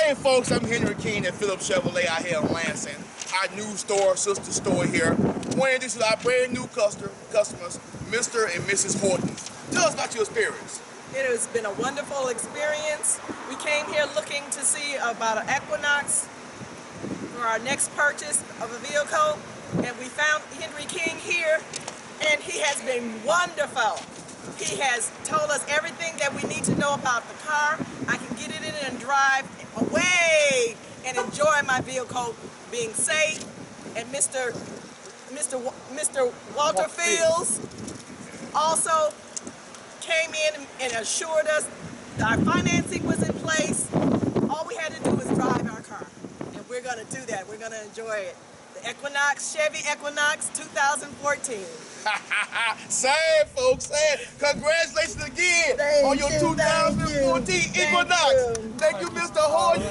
Hey folks, I'm Henry King at Phillips Chevrolet out here in Lansing. Our new store, sister store here. Want to introduce our brand new customers, Mr. and Mrs. Horton. Tell us about your experience. It has been a wonderful experience. We came here looking to see about an Equinox for our next purchase of a vehicle, and we found Henry King here, and he has been wonderful. He has told us everything that we need to know about the car. I can get it in and drive away and enjoy my vehicle being safe. And Mr. Walter Fields also came in and assured us that our financing was in place. All we had to do was drive our car, and we're going to do that. We're going to enjoy it. The Equinox, Chevy Equinox 2014. Say it, folks, say it. Congratulations again on your 2014 Equinox. Thank you, Mr. Horton.